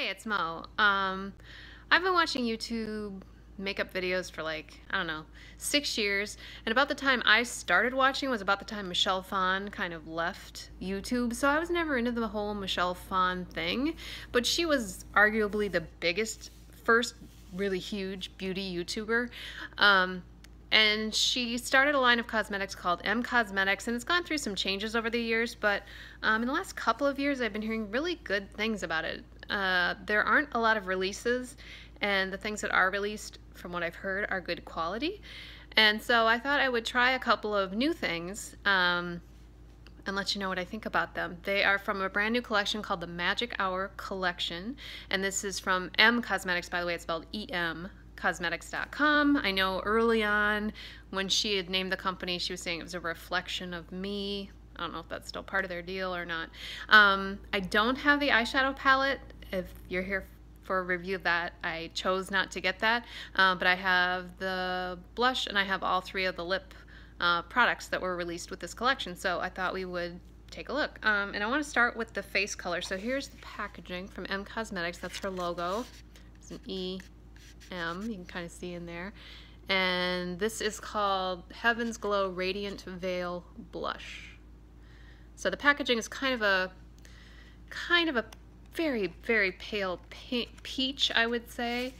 It's Mo. I've been watching YouTube makeup videos for like, I don't know, 6 years. And about the time I started watching was about the time Michelle Phan kind of left YouTube. So I was never into the whole Michelle Phan thing. But she was arguably the biggest, first really huge beauty YouTuber. And she started a line of cosmetics called M Cosmetics, and it's gone through some changes over the years, but in the last couple of years I've been hearing really good things about it. There aren't a lot of releases, and the things that are released, from what I've heard, are good quality. And so I thought I would try a couple of new things and let you know what I think about them. They are from a brand new collection called the Magic Hour Collection, and this is from M Cosmetics, by the way. It's spelled E-M. Cosmetics.com. I know early on when she had named the company, she was saying it was a reflection of me. I don't know if that's still part of their deal or not. I don't have the eyeshadow palette. If you're here for a review of that, I chose not to get that. But I have the blush and I have all three of the lip products that were released with this collection. So I thought we would take a look. And I want to start with the face color. So here's the packaging from M Cosmetics. That's her logo. It's an E. You can kind of see in there, and this is called Heaven's Glow Radiant Veil Blush. So the packaging is kind of a very, very pale peach, I would say.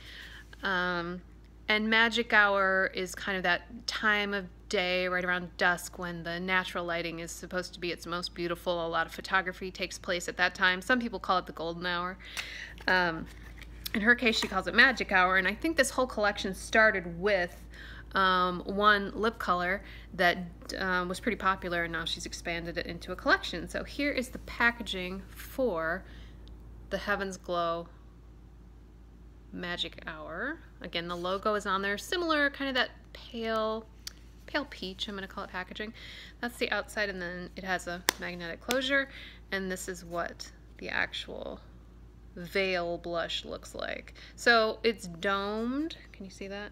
And Magic Hour is kind of that time of day right around dusk when the natural lighting is supposed to be its most beautiful. A lot of photography takes place at that time. Some people call it the golden hour. In her case, she calls it Magic Hour, and I think this whole collection started with one lip color that was pretty popular, and now she's expanded it into a collection. So here is the packaging for the Heaven's Glow Magic Hour. Again, the logo is on there, similar, kind of that pale peach, I'm going to call it packaging. That's the outside, and then it has a magnetic closure, and this is what the actual veil blush looks like. So it's domed. Can you see that?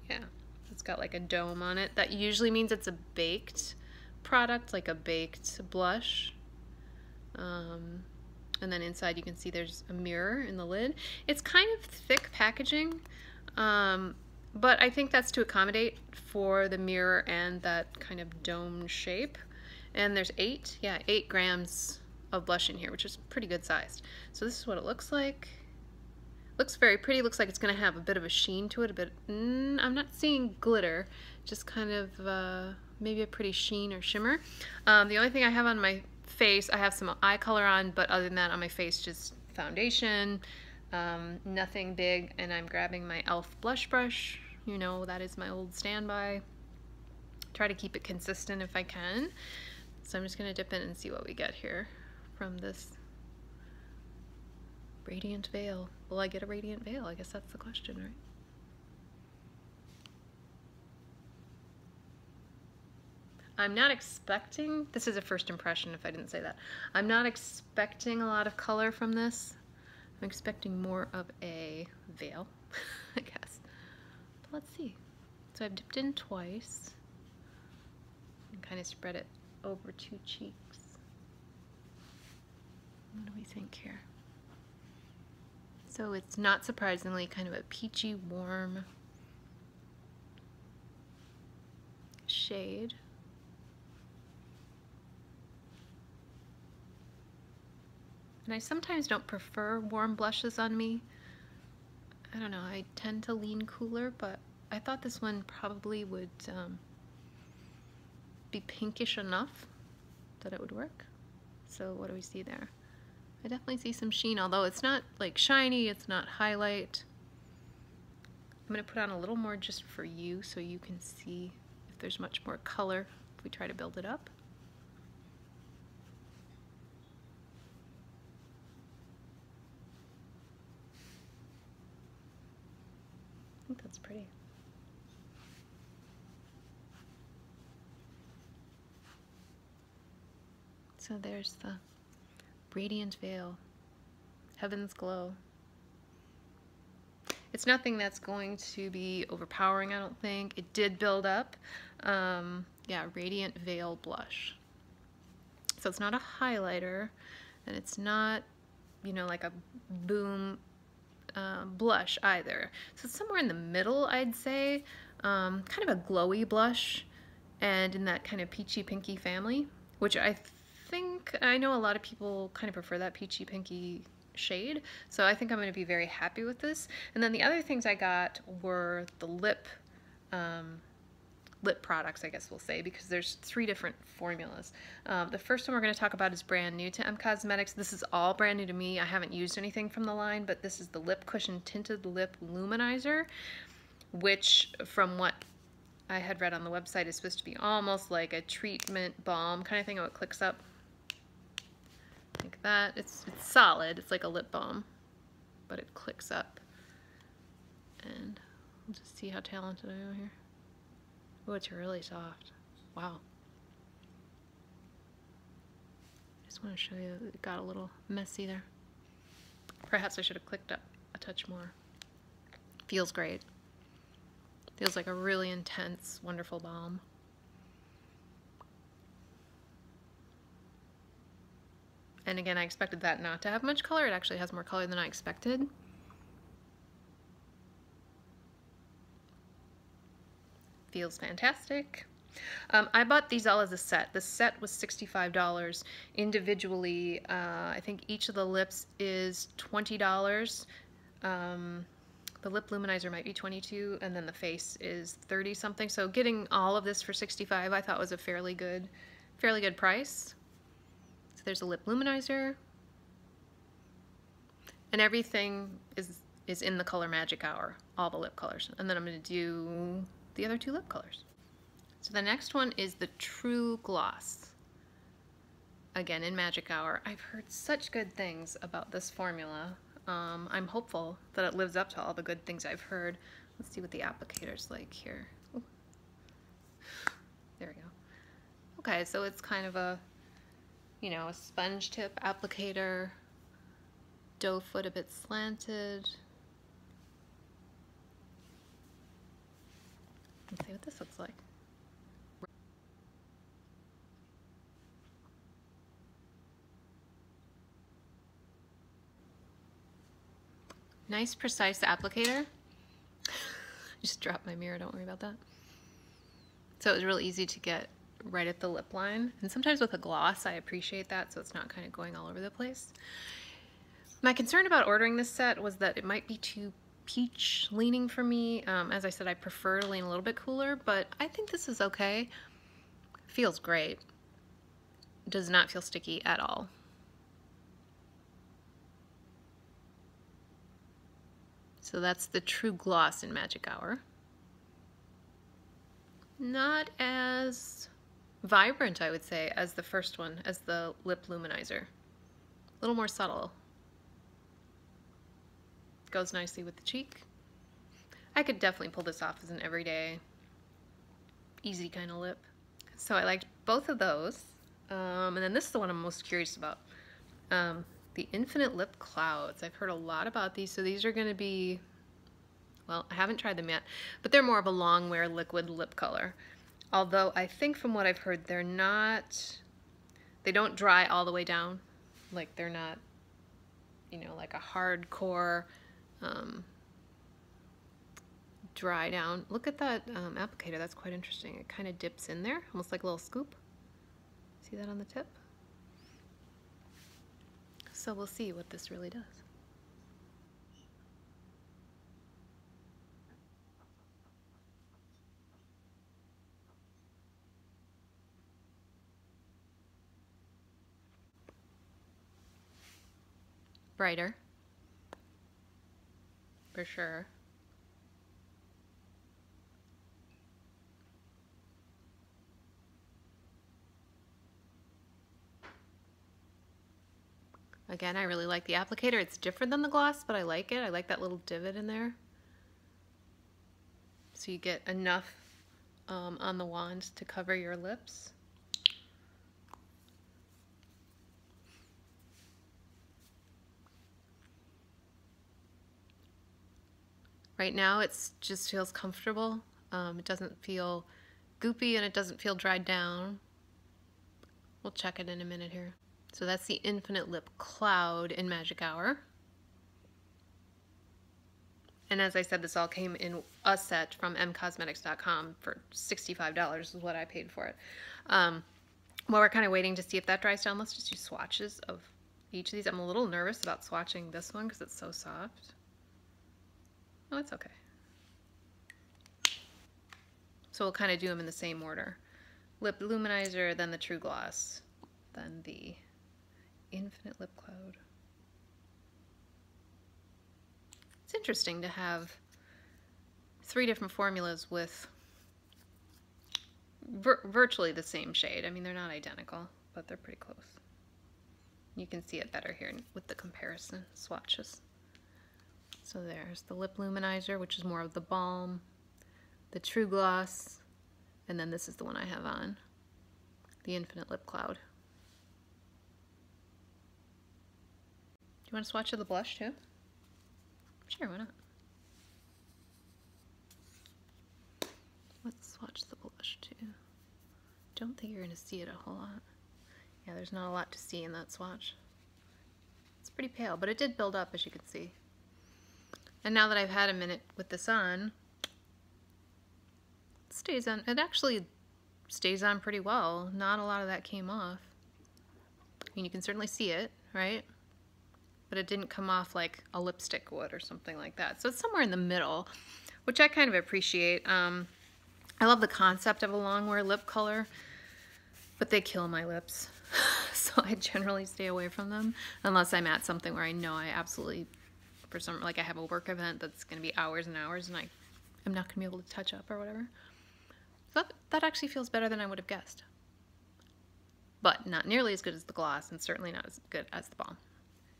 Yeah, it's got like a dome on it. That usually means it's a baked product, like a baked blush. And then inside you can see there's a mirror in the lid. It's kind of thick packaging, but I think that's to accommodate for the mirror and that kind of domed shape. And there's 8 grams of blush in here, which is pretty good sized. So this is what it looks like. Looks very pretty. Looks like it's going to have a bit of a sheen to it. I'm not seeing glitter, just kind of maybe a pretty sheen or shimmer. The only thing I have on my face, I have some eye color on, but other than that, on my face, just foundation, nothing big. And I'm grabbing my e.l.f. blush brush. You know, that is my old standby. Try to keep it consistent if I can. So I'm just going to dip in and see what we get here from this radiant veil. Will I get a radiant veil? I guess that's the question, right? I'm not expecting, this is a first impression if I didn't say that, I'm not expecting a lot of color from this. I'm expecting more of a veil, I guess. But let's see. So I've dipped in twice and kind of spread it over 2 cheeks. What do we think here? So it's not surprisingly kind of a peachy, warm shade. And I sometimes don't prefer warm blushes on me. I don't know, I tend to lean cooler, but I thought this one probably would be pinkish enough that it would work. So what do we see there? I definitely see some sheen, although it's not like shiny, it's not highlight. I'm going to put on a little more just for you so you can see if there's much more color if we try to build it up. I think that's pretty. So there's the Radiant Veil, Heaven's Glow. It's nothing that's going to be overpowering, I don't think. It did build up. Yeah, Radiant Veil Blush. So it's not a highlighter, and it's not, you know, like a boom blush either. So it's somewhere in the middle, I'd say. Kind of a glowy blush, and in that kind of peachy pinky family, which I know a lot of people kind of prefer that peachy pinky shade, so I think I'm going to be very happy with this. And then the other things I got were the lip products, I guess we'll say, because there's 3 different formulas. The first one we're going to talk about is brand new to M Cosmetics. This is all brand new to me. I haven't used anything from the line, but this is the Lip Cushion Tinted Lip Luminizer, which from what I had read on the website is supposed to be almost like a treatment balm kind of thing. Oh, it clicks up like that. It's solid. It's like a lip balm, but it clicks up. And we'll just see how talented I am here. Oh, it's really soft. Wow. I just want to show you that it got a little messy there. Perhaps I should have clicked up a touch more. Feels great. Feels like a really intense, wonderful balm. And again, I expected that not to have much color. It actually has more color than I expected. Feels fantastic. I bought these all as a set. The set was $65. Individually, I think each of the lips is $20. The lip luminizer might be $22, and then the face is $30 something. So getting all of this for $65 I thought was a fairly good price. So there's a lip luminizer, and everything is in the color Magic Hour, all the lip colors. And then I'm going to do the other 2 lip colors. So the next one is the True Gloss. Again, in Magic Hour. I've heard such good things about this formula. I'm hopeful that it lives up to all the good things I've heard. Let's see what the applicator's like here. Ooh. There we go. Okay, so it's kind of a, you know, a sponge tip applicator, doe foot a bit slanted. Let's see what this looks like. Nice, precise applicator. Just dropped my mirror, don't worry about that. So it was real easy to get right at the lip line. And sometimes with a gloss, I appreciate that, so it's not kind of going all over the place. My concern about ordering this set was that it might be too peach leaning for me. As I said, I prefer to lean a little bit cooler, but I think this is okay. Feels great. Does not feel sticky at all. So that's the True Gloss in Magic Hour. Not as vibrant, I would say, as the first one, as the lip luminizer. A little more subtle. Goes nicely with the cheek. I could definitely pull this off as an everyday, easy kind of lip. So I liked both of those. And then this is the one I'm most curious about. The Infinite Lip Clouds. I've heard a lot about these, so these are going to be, well, I haven't tried them yet, but they're more of a long wear liquid lip color. Although I think from what I've heard, they don't dry all the way down. Like they're not, you know, like a hardcore dry down. Look at that applicator, that's quite interesting. It kind of dips in there, almost like a little scoop. See that on the tip? So we'll see what this really does. Brighter, for sure. Again, I really like the applicator. It's different than the gloss, but I like it. I like that little divot in there. So you get enough on the wand to cover your lips. Right now it just feels comfortable. It doesn't feel goopy and it doesn't feel dried down. We'll check it in a minute here. So that's the Infinite Lip Cloud in Magic Hour. And as I said, this all came in a set from mcosmetics.com for $65 is what I paid for it. While we're kind of waiting to see if that dries down, let's just do swatches of each of these. I'm a little nervous about swatching this one because it's so soft. Oh, it's okay. So we'll kind of do them in the same order. Lip Luminizer, then the True Gloss, then the Infinite Lip Cloud. It's interesting to have 3 different formulas with virtually the same shade. I mean, they're not identical, but they're pretty close. You can see it better here with the comparison swatches. So there's the Lip Luminizer, which is more of the balm, the True Gloss, and then this is the one I have on, the Infinite Lip Cloud. Do you want to swatch of the blush too? Sure, why not? Let's swatch the blush too. Don't think you're going to see it a whole lot. Yeah, there's not a lot to see in that swatch. It's pretty pale, but it did build up, as you can see. And now that I've had a minute with this on, it stays on. It actually stays on pretty well. Not a lot of that came off. I mean, you can certainly see it, right? But it didn't come off like a lipstick would or something like that. So it's somewhere in the middle, which I kind of appreciate. I love the concept of a long wear lip color, but they kill my lips. So I generally stay away from them unless I'm at something where I know I absolutely, for some, like I have a work event that's going to be hours and hours and I'm not going to be able to touch up or whatever. So that actually feels better than I would have guessed. But not nearly as good as the gloss and certainly not as good as the balm.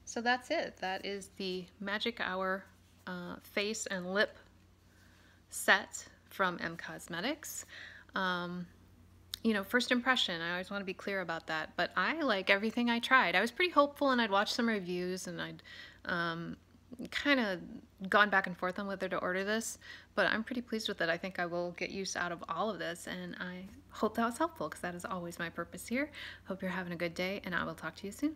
So that's it. That is the Magic Hour face and lip set from M Cosmetics. You know, first impression, I always want to be clear about that, but I like everything I tried. I was pretty hopeful and I'd watched some reviews and I'd kind of gone back and forth on whether to order this, but I'm pretty pleased with it. I think I will get use out of all of this and I hope that was helpful because that is always my purpose here. Hope you're having a good day and I will talk to you soon.